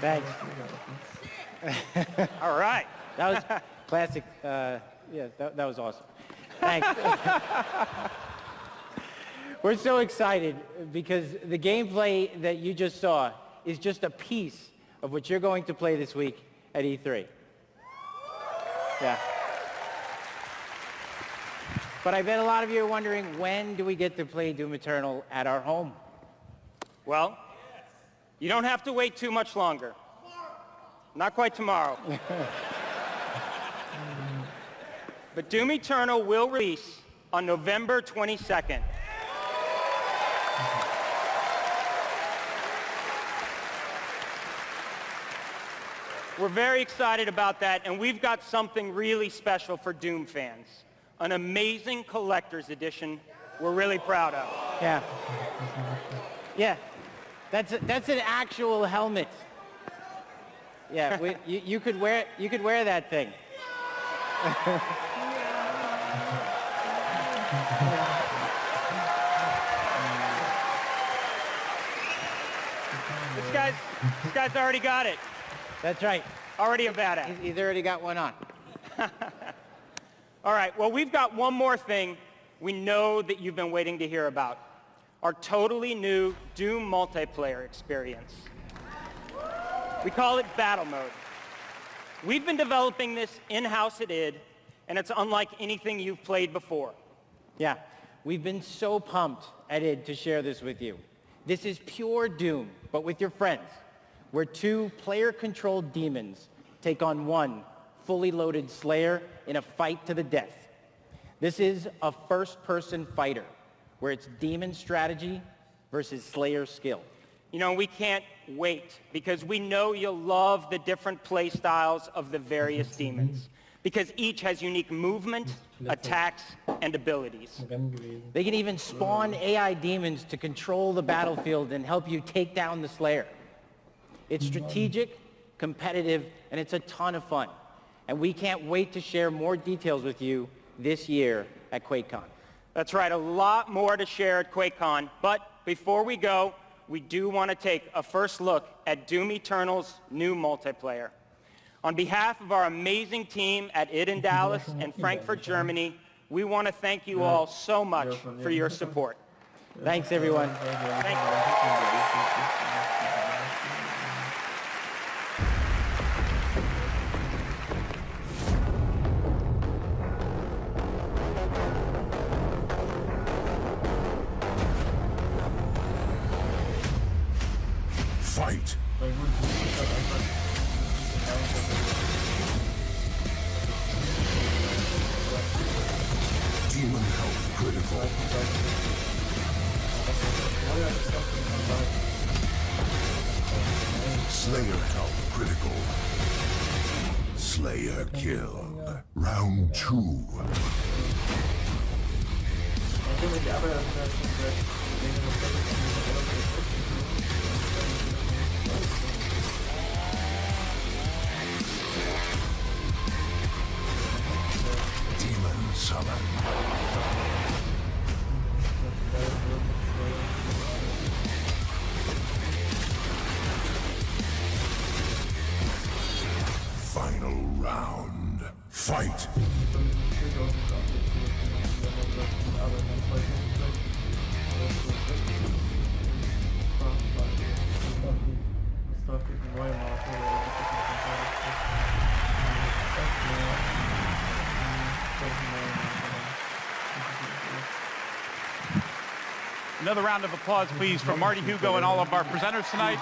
Thanks. All right. That was classic that was awesome. Thanks. We're so excited because the gameplay that you just saw is just a piece of what you're going to play this week at E3. Yeah. But I bet a lot of you are wondering, when do we get to play Doom Eternal at our home? Well, you don't have to wait too much longer. Not quite tomorrow. But Doom Eternal will release on November 22nd. We're very excited about that, and we've got something really special for Doom fans. An amazing collector's edition we're really proud of. Yeah. Yeah. That's an actual helmet. Yeah, you could wear that thing. This guy's already got it. That's right. Already a badass. He's already got one on. All right, well, we've got one more thing we know that you've been waiting to hear about. Our totally new Doom multiplayer experience. We call it Battle Mode. We've been developing this in-house at id, and it's unlike anything you've played before. Yeah, we've been so pumped at id to share this with you. This is pure Doom, but with your friends, where two player-controlled demons take on one fully loaded Slayer in a fight to the death. This is a first-person fighter, where it's demon strategy versus Slayer skill. You know, we can't wait, because we know you'll love the different play styles of the various demons, because each has unique movement, attacks, and abilities. They can even spawn AI demons to control the battlefield and help you take down the Slayer. It's strategic, competitive, and it's a ton of fun. And we can't wait to share more details with you this year at QuakeCon. That's right, a lot more to share at QuakeCon, but before we go, we do want to take a first look at Doom Eternal's new multiplayer. On behalf of our amazing team at id in Dallas and Frankfurt, Germany, we want to thank you all so much for your support. Thanks, everyone. Thank you. Fight. Demon health critical. Slayer health critical. Slayer killed. Round 2. Demon summon. Final round. Fight. Another round of applause, please, from Marty Hugo and all of our presenters tonight.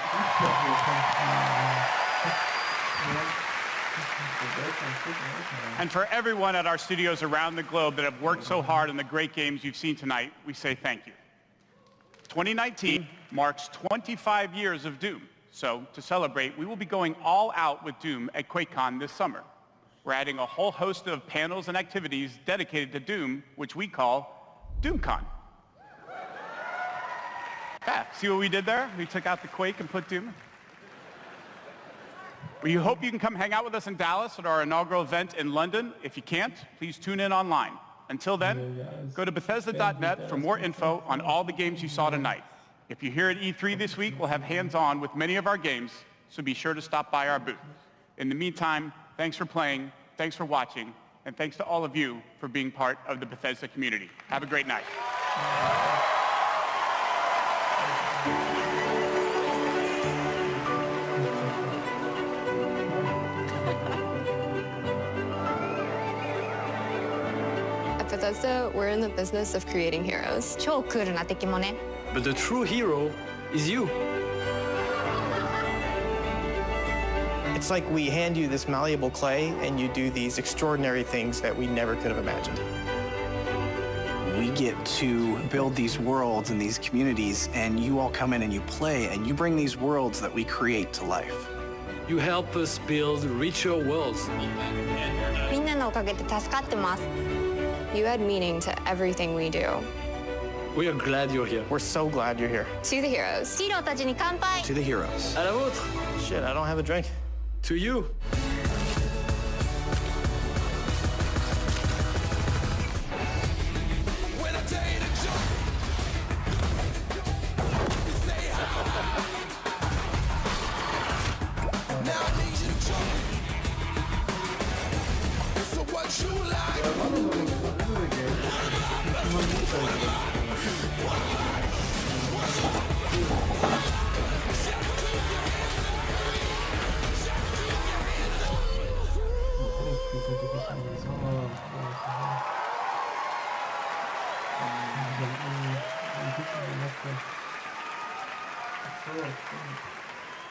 And for everyone at our studios around the globe that have worked so hard on the great games you've seen tonight, we say thank you. 2019 marks 25 years of Doom. So to celebrate, we will be going all out with Doom at QuakeCon this summer. We're adding a whole host of panels and activities dedicated to Doom, which we call DoomCon. Yeah, see what we did there? We took out the Quake and put Doom. We hope you can come hang out with us in Dallas at our inaugural event in London. If you can't, please tune in online. Until then, go to Bethesda.net for more info on all the games you saw tonight. If you're here at E3 this week, we'll have hands-on with many of our games, so be sure to stop by our booth. In the meantime, thanks for playing, thanks for watching, And thanks to all of you for being part of the Bethesda community. Have a great night. At Bethesda, we're in the business of creating heroes. 超クールな敵もね。But the true hero is you. It's like we hand you this malleable clay and you do these extraordinary things that we never could have imagined. We get to build these worlds and these communities, and you all come in and you play, and you bring these worlds that we create to life. You help us build richer worlds. みんなのおかげで助かってます。You add meaning to everything we do. We are glad you're here. We're so glad you're here. To the heroes. ヒーローたちに乾杯 To the heroes. À la vôtre. Shit, I don't have a drink. To you.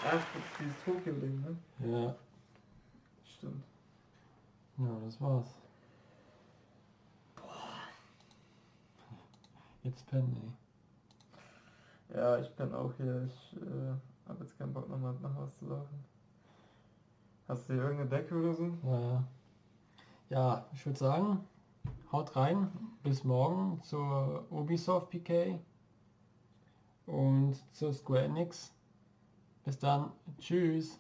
Ach, dieses Tokyo-Ding, ne? Ja. Stimmt. Ja, das war's. Jetzt pennen, ey. Ja, ich bin auch hier. Ich habe jetzt keinen Bock nochmal nach Hause zu laufen. Hast du hier irgendeine Decke oder so? Ja. Ja, ich würde sagen, haut rein. Bis morgen zur Ubisoft PK und zur Square Enix. Bis dann. Tschüss.